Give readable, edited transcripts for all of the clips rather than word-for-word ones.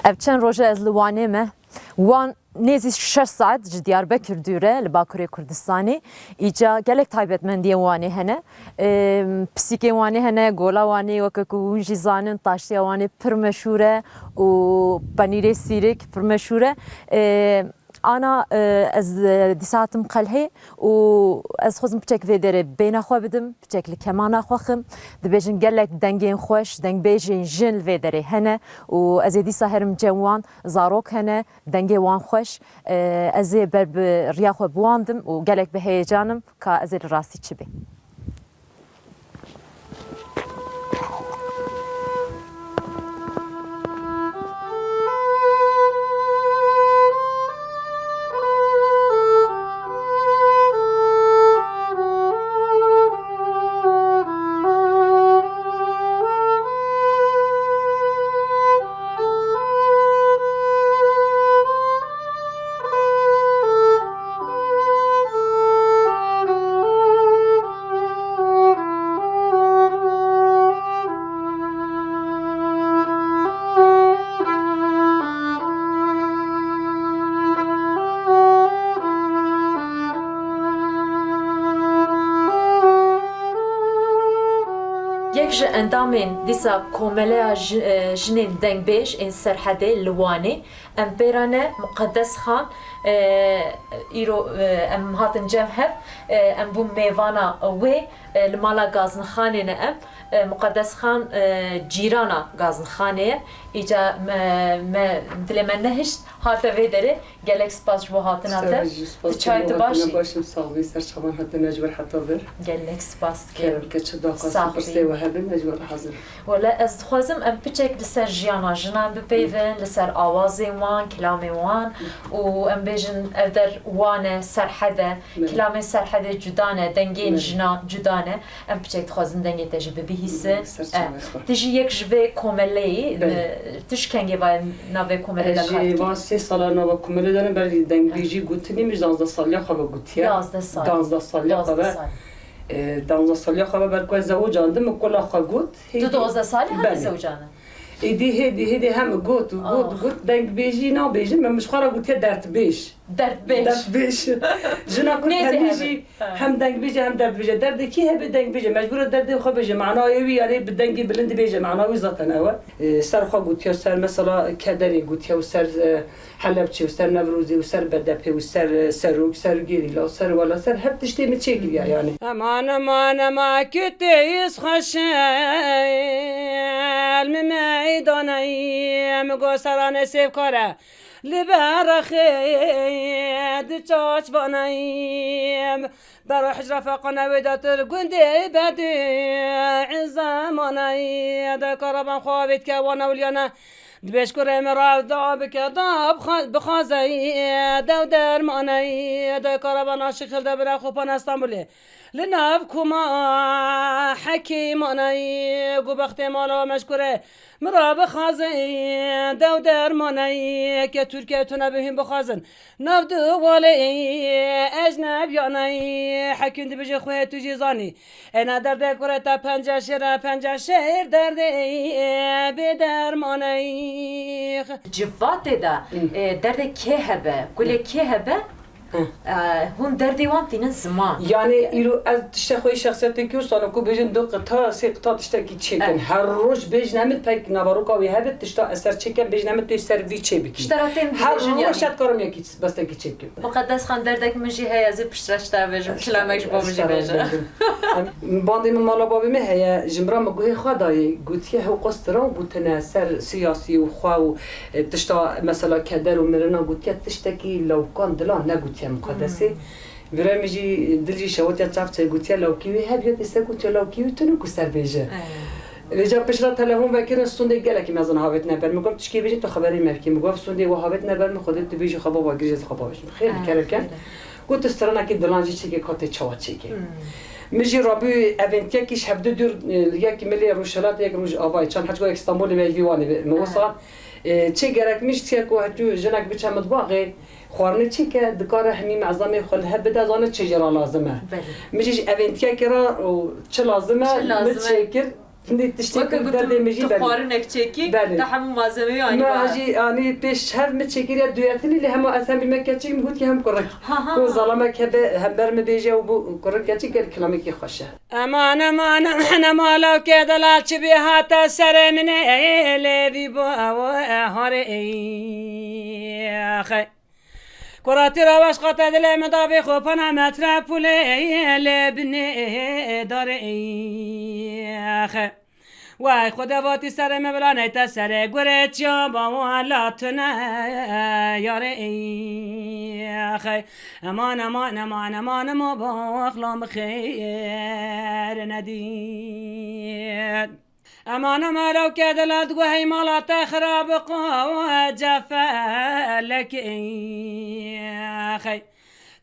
Ev çend roja ez li Wanê me wan nêzî 6 saet ji Diyarbekir dûre li Bakurê Kurdistanê îca gelek taybetmendiyên Wanê hene. Pisîkên Wanê hene, gola Wanê weke ku hûn jî zanin taştiya Wanê pir meşhûr e û penîrê sîrek pir meşhûr e. Ana ez dîsa hatim Qelhê û ez xwazim piçek vê derê bêhna xwe bidim, piçek li kemana xwe xim. Dibêjin gelek dengên xweş, dengbêjên jin li vê derê hene û ez ê dîsa herim cem wan zarok hene, dengê wan xweş. Ez ê ber bi riya xwe bi wan dim û gelek bi heyecanim ka ez ê li rastî çi bê. Yek ji endamên dîsa komeleya jinên dengbêj ên Serhedê li Wanê em pêrane Muqeddes Xan îro em hatin cem hev em bûn mêvana wê li mala Gazinxanê ne em Muqeddes Xan cîrana Gazinxanê ye îca me dilê me nehişt hate vê derê gelek spas ji bo hatina te tu çay tu başî başım sağ ol ser çaban hatta necber hatta ver gelek spas kerem ke çda qas piste ve hebin necber hazır ولا ez dixwazim em piçek li ser jiyana jinan bipeyvin, li ser awazên wan, kilamên wan û em bêjin ev der wan e, Serhede, kilamên Serhedê cuda ne, dengên jina cuda ne. Em piçek dixwazin dengê te jî bibihîsin. Tu jî yek ji vê komeleyî, tu ji kengê vaye navê komelê de hatî? Van 3 sala nava komelê de ber dengbêjî gotinî mij 12 saliya xwe gotiye. 12 saliya xwe 12 saliya xwe ber ku zewcan dim kula xwe got. Tu 12 salî hemî zewcan e? هدي هم قوت دنگ بيجي نا بيجي ما مش خارج قلت درت بيش درت بيش جنا كنت هنيجي هم دنگ بيجي هم درت بيجي درد كي هبي دنگ بيجي مجبور درد خو بيجي معناه يوي يعني بدنگ بلند بيجي معناه ذاتن هو سر خو قلت يا سر مثلا كدري قلت يا سر حلبچي وسر نوروزي وسر بدپي وسر سروك سر گيري لا سر ولا سر هب تشتي متشكل يعني امان ما كنت يسخش میدانیم گوسران سیف کاره لبرخید چاچ بانیم برای حجر فقانه ویداتر گنده بدی زمانی دکاربان خواهید که وانا ولیانه دبیش کرم راو دعا بکه داب بخوازی دو درمانی دکاربان عاشق ده برای خوبان استانبولی لناف كما حكيماني قبخت مالا مشكورة مرا بخازن دو درماني كتركيا تنبهم بخازن ناف دوالي أجنبياني حكيم دي بجي خوه تجي زاني انا درده كره تا پنجه شهر درده بدرماني جوات دا درده که هبه كل که هبه هون دردی وان تینن زمان yani ilo az tiştekhoy şahsiyeti ki sana ku bejin do qta se qta tişteki çeken her roj bejnemet pek navaruka ve hebet tişta eser çeken bejnemet to ser vi çebiki iştaratem her roj şat karam yaki bastaki çekim Muqeddes Xan derdek miji heye z pişraşta bejim kilamek bo miji beje bandê min mala babê me heye jimra me guhê xwe dayê gotiye hew qastira gotine ser siyasî û xwe û tişta mesela keder û mirina gotiye tiştekî lewkan dilan ne gotiye Muqeddesê Vira me jî dil jî şewetiya çavçe gotiye lewkî wê hebiye dîse gotiye lewkî wê tune ku ser bêje Rêca pişra telefon vekirin stundê gelekî mezin havet neber min got tişkî bêjî tu xeberî mevkî min got stundê we havet neber min xwedê tu bêjî xwe baba girêz xwe bavêjim xêr bikerken got stranekî dilan jî çêkê katê çawa çêkê مجي ربي أفنتيكي شهبدو دور ياكي ملي روشلات ياكي مج أباي كان حتى إسطنبول ما يفيواني موصل چه گرک میش تیک و هجو جنگ بچه مطبخه خوارنه چی که دکار همین معظمه خل هب بده زانه چه جرا لازمه میشه اونتیا کرا و چه لازمه متشکر Şimdi tiştek وەکە derdê me jî گوتم خواردنێک چێکی بله. تا هەموو مازەمەی ما وانی اجي اني بيش هر متشكريا دوياتني اللي هم اسام بمكاتي مقول هم كرك كو ظلمك هم برم بيجي وبو كرك كاتي قال كلامك خوشه امان امان انا مالو كدلات بها تسر من لي بو هاري اخي كراتي رواش قطع دل مدابي خوبنا مترابولي لبني داري اخي وای خدا باتی سر مبلانه تا سر گره چیا با والاتنا یاره ای خی امان امان امان امان ما با اخلام خیر ندید امان ما لو كدلت وهي مالات خراب قوة جفالك ای خی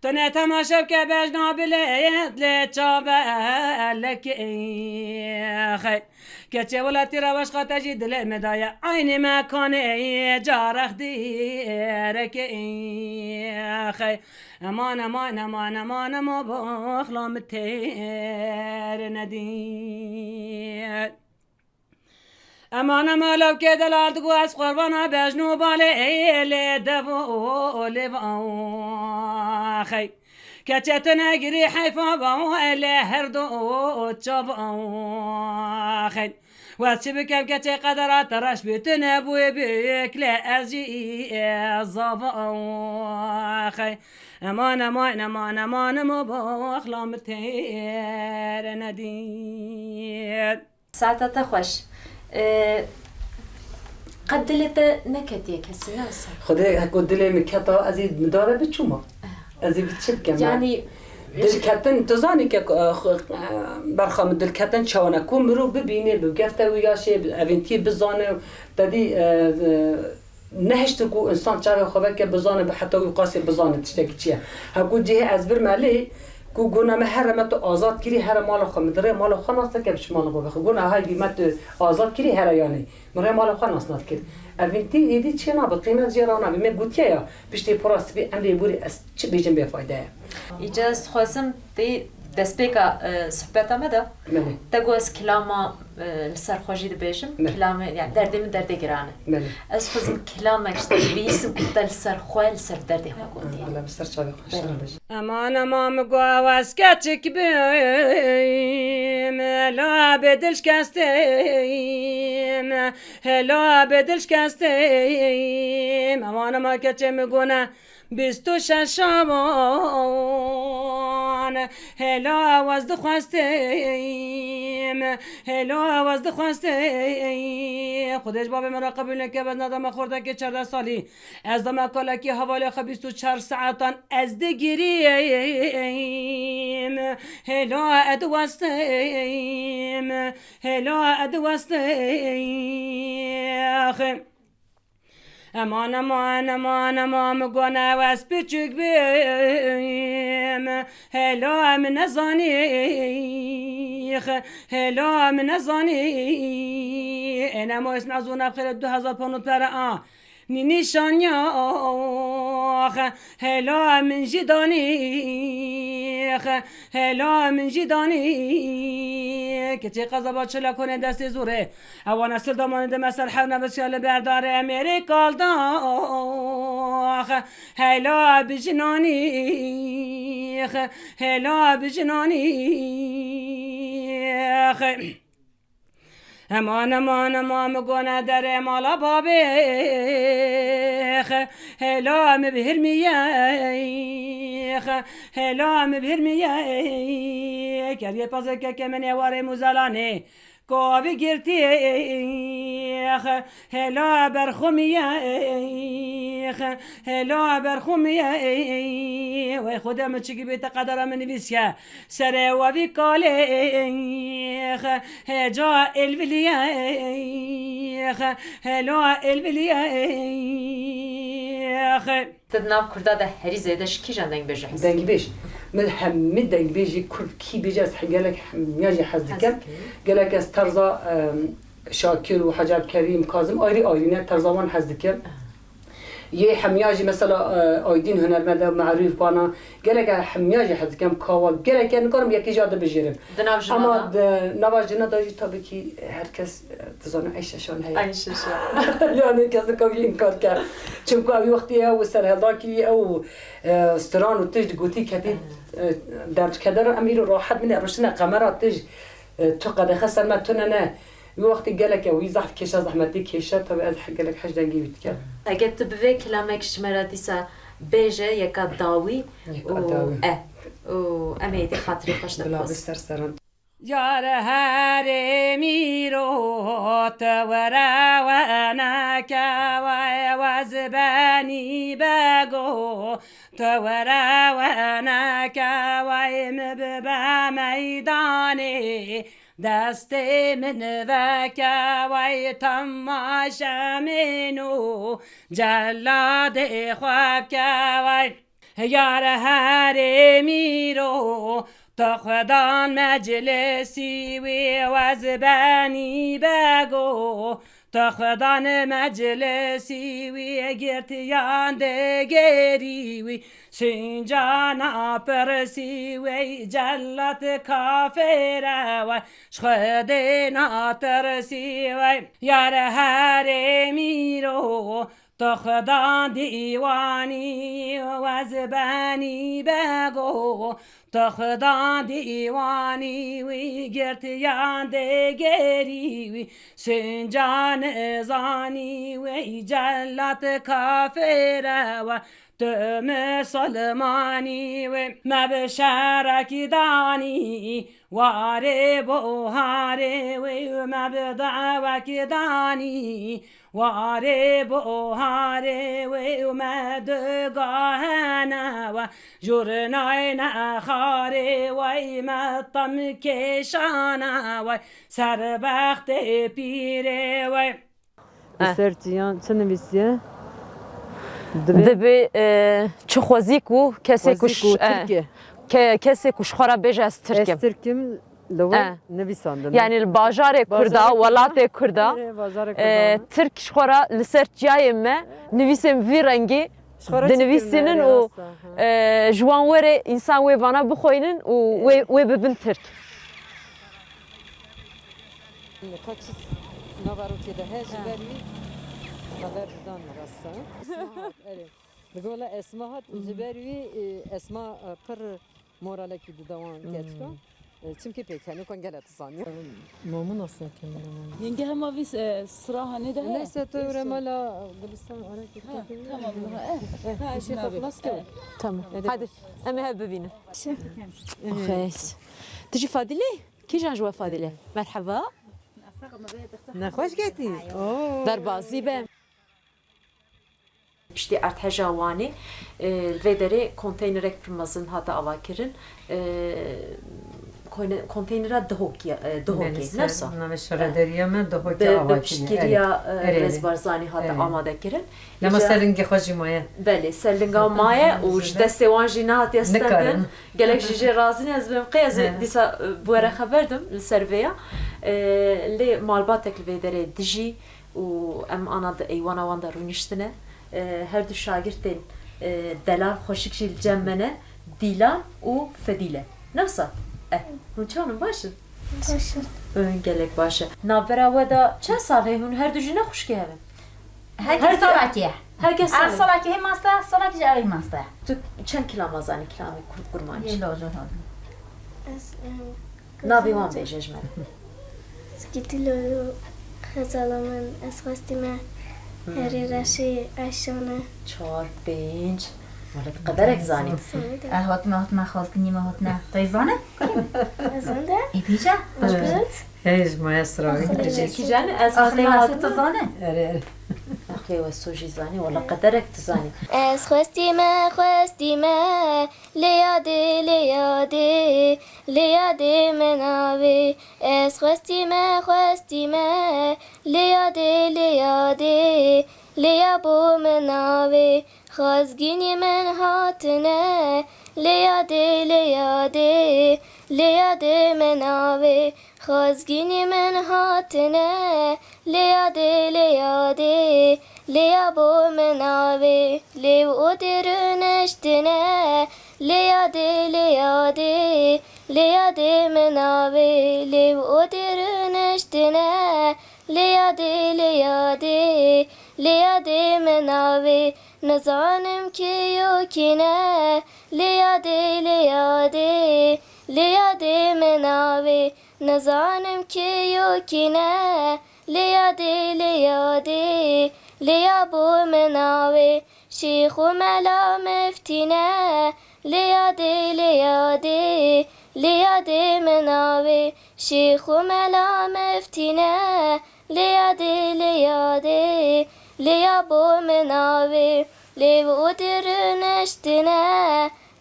تنه تماشا که بجنا بلیت لچابه لك ای خی كتشي ولا ترى واش قاتجي دل مدايا عيني ما كان جارخ ديرك اخي امان امان امان امان ما بخلام التير ندير امان ما لو كده لا تقواس قربانا بجنوب علي دبو لباخي كتشتنا قري حيفا باو إلي هردو تشاباخي واتشبك بكتي قدرات رش بيتنا بوي بيك لا أزي الزباخي امان امان امان امان ما باخلام تير ندير ساعتها خوش قد دلت نكتي كسنا خدي هكو دلي مكتا ازيد مداره بتشوما ازيد بتشبك يعني دلکتن تزانی که برخام دلکتن چونه کو مرو ببینه بگفته ویاشه اونتی بزانه دادی نهشت کو انسان چاره خوبه که بزانه به حتی قاسی بزانه تشتکی چیه هکو جه از بر مالی کو گونه مه حرمت آزاد کری هر مال خو مدره مال خو ناسته که بش مال خو بخو گونه های بیمت آزاد کری هر یعنی مره مال خو ناسنات کر اونتی ایدی چی نه به قیمت جرانا بیم گوتیه یا پشتی پراست بی امری بوری از چه بیجن به فایده إجازة خاصم دي دسبيكا صحبتا مدى تقوس كلاما السرخوجي دبيشم كلام يعني دردي من دردي قرانه أس خاصم كلامك بيسم كنت السرخوال السر دردي ما قلتي لا بسر شابي خوش امان امام قواس كاتك بيم لا بدلش كاستيم لا بدلش كاستيم امان ما كاتم قونا بیستو ششمان هلا وزد خواستیم هلا وزد خواستیم خودش باب مرا قبول نکه بز ندم خورده که 14 سالی از دم کالا که حوالی خب 24 ساعتان از دگیریم هلا ادوستیم هلا ادوستیم امان امان امان امان گونه واس بچک بیم هلا من نزانی هلا من نزانی انا ما اسم عزونا بخير 2000 پوند پر نشان یا هلا من جدانی هلا من جدانی که چه قضا چلا کنه دست زوره اوان اصل دامانده مثل حونه بسیال بردار امریکال دا هلا بجنانی هلا بجنانی امان امان امان گونه در مالا بابیخ هلا مبهر میخ هلا مبهر میخ کریه پازه که من یواره موزلانه کاوی گرتی هلا برخومیخ هلا برخومیخ و خودم چیگی بیت قدر من نویسیه سر وی کالیخ هجا الولیخ هلا الولیخ تدناو کرده ده هری زیده شکی جان دنگ بجه حس دنگ بیش من همه دنگ بیشی کرد کی بیجه از گلک میاجی حزدکم گلک از طرزا شاکر و حجاب کریم کازم آیری آیرینه طرزاوان حزدکم یه حمیاجی مثلا آیدین هنرمند معروف بانا گله حمیاجی حد کم کاوا گله که نکارم یکی جاده بجیرم اما نواج جنا داشت تا بکی هر کس تزانه عیششون هی عیششون یعنی کس نکاوی این کار کرد چون که وقتی او سرهداکی او استران و تجد گوتی کتی در کدر امیر راحت من رشنا قمرات تج تو قد خسر ما تننا وقتی گله که وی زحف کشه زحمتی کشه تا از گله حج دنگی بیت کرد اگه تو به کلامک شمرا دیسا بیجه یکا داوی و امیدی خاطری خوش بلا نباس بسر سران یار هر میرو تورا و نکا و زبانی بگو تورا و نکا و مببا میدانی دست من وکا و تماشا منو جلاد خواب کا و یار هر میرو تا خدان مجلسی و زبانی بگو تا خدان مجلسی وی گرتیان دگری وی سنجانا پرسی وی جلت کافر و شخدنا ترسی وی یار هر میرو تا خدان دیوانی و زبانی بگو تا خدا دیوانی وی گرتیان دگری وی سنجان زانی وی جلت کافر و تم سلمانی و مبشرکی دانی واره بوهاره و مبدعوکی دانی واره بوهاره و مدگاهنا و جرنای نخاره و مطم کشانا و سربخت پیره و سرتیان چه نویسیه؟ دبی چه خوزی کو کسی کش ترکیه کسی کش خورا بیش از ترکیم ترکیم لو نویساندن یعنی الباجار کردا ولات کردا ترک خورا لسر جای ما نویسم وی رنگی دنویسینن و جوان وره انسان وی وانا بخوینن و ببین ترک kaçız navaruti de hejberi kadar dan rasta بقول اسمها جبري اسماء پر moraleki didavan geçka çünkü pek hani kon gelet sanıyor mamun aslında kendine yenge hem avi sıra hani de neyse töre mala Gülistan ara tamam ha şey خلاص كده تمام hadi اما هب ببينا خيس تجي فاضله كي جان جوا فاضله مرحبا نخوش گتی در بازی به پشتی ارتجا وانی الویدری کوnteynerek pirmazın hatta avakirin konteynera dhoki nasıl? نمیشه من دهوکی به آواکی پشتگیریا رزبارزانی hatta amade kirin. لما سرنگی خوشی مایه بله سرلنگا مایه و دست وان جینا هات یستندن گلک جیجی رازین از بیم قیز دیسا بوره خبردم لسرویا لی مالباتک الویدری دجی و ام آنا دا ایوانا وان دا رونیشتنه her du şagirdin delal hoşik jil cemmene dilan u fedile. Nasıl? Hunçanın başı. Başı. Ön gelek başı. Nabera veda çe salı hun her du jine hoş gelin. Herkes salatiye. Herkes salı. Salatiye hem hasta, salatiye hem hasta. Tu çen kilamazani kilami kurmanç. Yelozo. Nabi wan bejejmen. Skitilo خزالمن از خواستیم هری رشی عشانه 4 5 مالك قدرك زاني هات ما خواست کنیم هات نه تایزانه ازنده ای پیچه باش بیاد هیچ مایه سراغی کی جان از آخری هات تزانه اخي وسوجي زاني ولا قدرك تزاني از خواستیم لیاده لیاده مناوی از خواستیم لیاده لیابو مناوی خازگینی من هاتنه لیاده مناوی خازگینی من هاتنه لیاده لیاده لیا بو مناوی لیو درنشتنه لیاده لیاده لیاده مناوی لیو درنشتنه لیاده لیاده لیاده مناوی نزانم که یوکینه لیاده لیاده لیاده مناوی نزانم که یوکینه لیاده لیاده لیا بو مناوی شیخ و ملا مفتینه لیاده لیاده لیاده مناوی شیخ و ملا مفتینه لیاده لیاده لیا بو مناوی لیو درنشتنه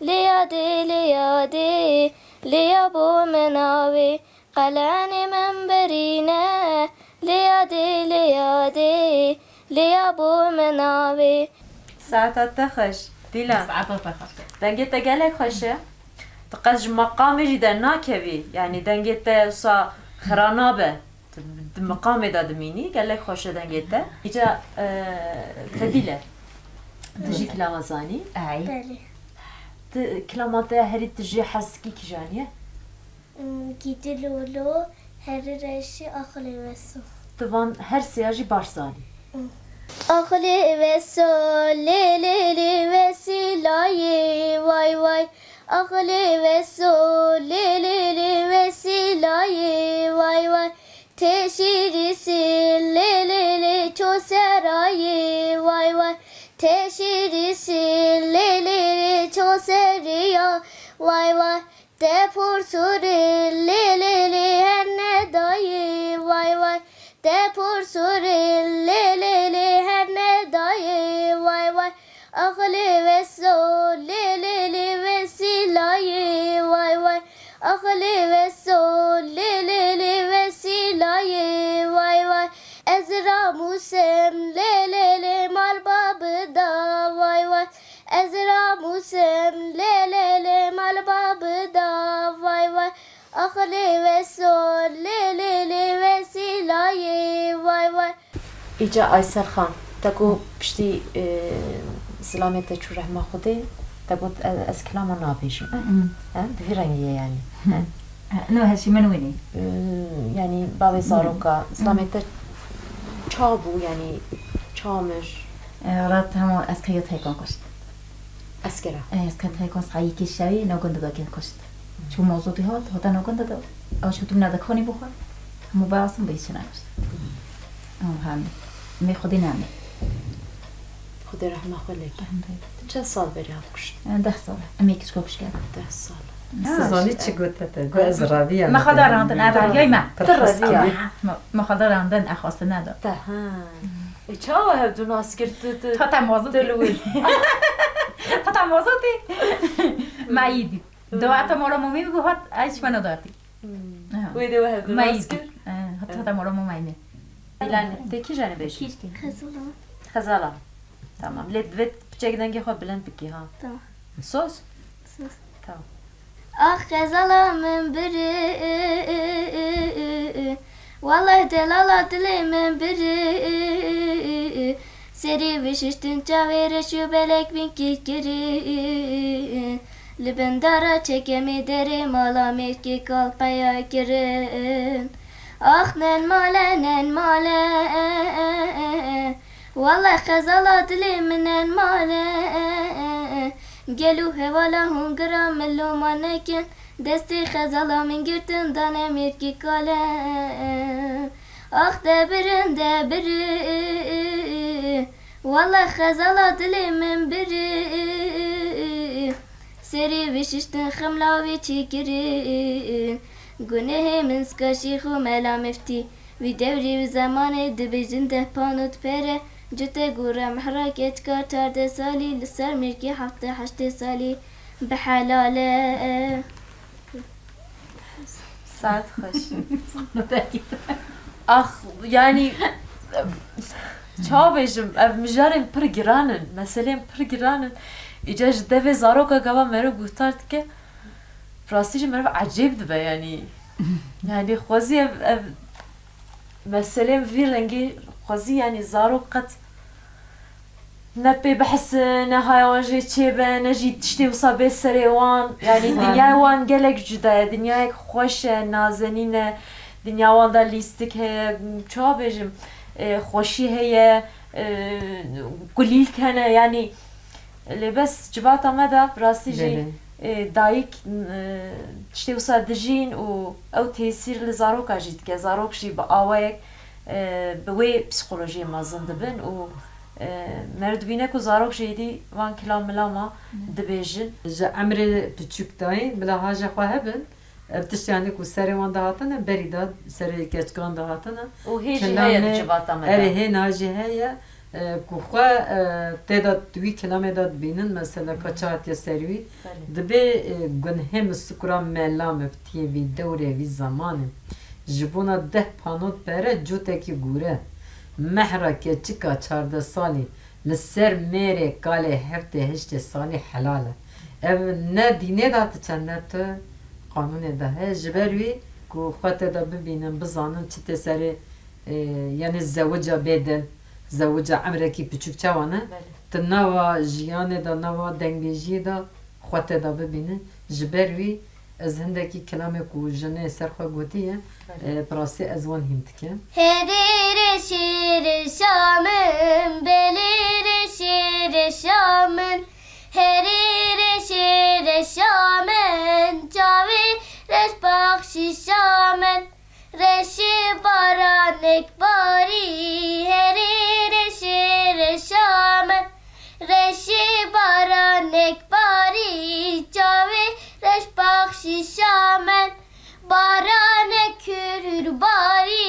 لیاده لیاده لیا بو مناوی قلان من برینه لیاده لیاده لیا بو مناوی ساعتات تخش دیلا ساعات بخیر دنگت گلک خوشه تقش مقام جدا ناكبي يعني دنگت سا خرانابه مقام دادميني قالك خوشه دنگت اجا فبيله تجي كلامزاني ای كلامات هري تجي حسكي كجانيه گیتی لولو هر رشی آخلی وسو طبعا هر سياجي بارزاني آخلی وسو لی لی لی وسیلای وای وای آخلی وسو لی لی لی وسیلای وای وای تشیری سی لی لی لی چو سرای وای وای تشیری سی لی لی لی چو سریا وای وای دپور سوری لی لی لی هر ندایی وای وای دپور سوری لی لی لی هر ندایی وای وای آخلی وسو لی لی لی وسیلای وای وای آخلی وسو لی لی لی وسیلای وای وای از راموسم لی لی لی مال باب دا وای وای از راموسم لی لی لی مال باب دا وای وای آخلی وسو لی لی لی وسیلای وای وای اجا ايسر خان تقو بشتي سلامته چو رحمه خودي تقو از كلام نابيش في رنگيه يعني نو هشی من وینی يعني بابي صاروكا سلامته چابو يعني چامش رات همو از که تایکان کشت اسكرا از که تایکان سعی کی شوی نگنده دا که کشت چون موضوعی هاتا نگنده دا آش کتوم ندکانی بخور همو باسم بیش نکشت هم می خودی نمی خدي رحمه خليك چند سال بری هم کشت 10 ساله امی کش کوبش کرد 10 سال سزانی چی گوته گو از راوی ما خدا راندن اولیای من ترى ما خدا راندن اخواسته نداد تها چه هبدو ناس کرد تا تمازو تلوی تا تمازو تی مایدی دو اتا مارا مومی بگو هات ایش منو دادی ويدي وهبدو ناس مایدی کرد تا مارا مومی İlan de ki jane beşi. خزولم Khazala. Tamam. Let vet bıçakdan ki khab bilen peki ha. Tamam. Sos? Sos. Tamam. آخ خزالم بری والله دلالا دلی من بری سری وششتن چاویر شو بلک بین کی کری لبندارا çekemi deri mala mevki kalpaya girin آخ نن ماله والله خزالا دلی منن ماله گلو هوالا هنگرا ملو مانکن دستی خزالا من گرتن دانه مرکی کاله آخ دبرن والله خزالا دلی من بری سری وششتن خملاوی چی گرین گناه من سکاشی خو ملا مفتی وی دوری و زمان دبیجن ده پانوت پره جته گورم حرکت کار 14 سالی لسر مرکی 7 سالی بحلاله Saat hoş. Ah yani çavejim ev mijarım pır giranın. Meselem pır giranın. İca jde ve zaroka gava mero guhtart ke Frastici mero acayip dibe yani. Yani خوازی مسئله وی رنگی خوازی yani زارو قط نه پی بحث نه هایوان جی چه به نه جی تشتی و صابه سری وان yani dünya وان گلک جدایه dünya یک خوش نازنینه dünya وان دا لیستیک هی چه بجم خوشی هی قلیل کنه yani لبس جوات آمده راستی جی دایک تشتی و صادجین و او تأثیر لزاروک اجید که زاروک جی با آوایک به وی پسیکولوژی مازن دبن و مردبینه که زاروک جیدی وان کلام ملاما دبیجن جا عمر بچوک داین بلا هاجا خواه هبن بتشتیانی که سری وان دهاتنه بری داد سری کچکان دهاتنه و هیچی هیا جوات آمده اوه هی ناجی هیا که خواه تعداد دوی کلامه داد بینن مثلا کچات یا سریوی دبی گنهم سکرام ملام افتیه وی دوره وی زمانه جبونا 10 پانوت پره جوته کی گوره مهرا که چکا 14 سالی لسر میره کاله هفته 8 سالی حلاله ev ne dine da çenne tu kanun da he jberuy ku xwete da bibînin bizanin çi tê serê yani zewca bêdin zewca emrekî piçûk çawan e ti nava jiyanê da nava dengbêjiyê da xwete da bibînin ji ber wî ez hindekî kelamê ku jinê ser xwe gotiye pirasî ez wan hîn dikim. Herere şir şamın, belere şir şamın, herere şir şamın, çavi reş bakşi şamın, reşi baranek bari, herere şir şamın, reşi baranek bari, çavi reş bakşi şamın, barane kürür bari,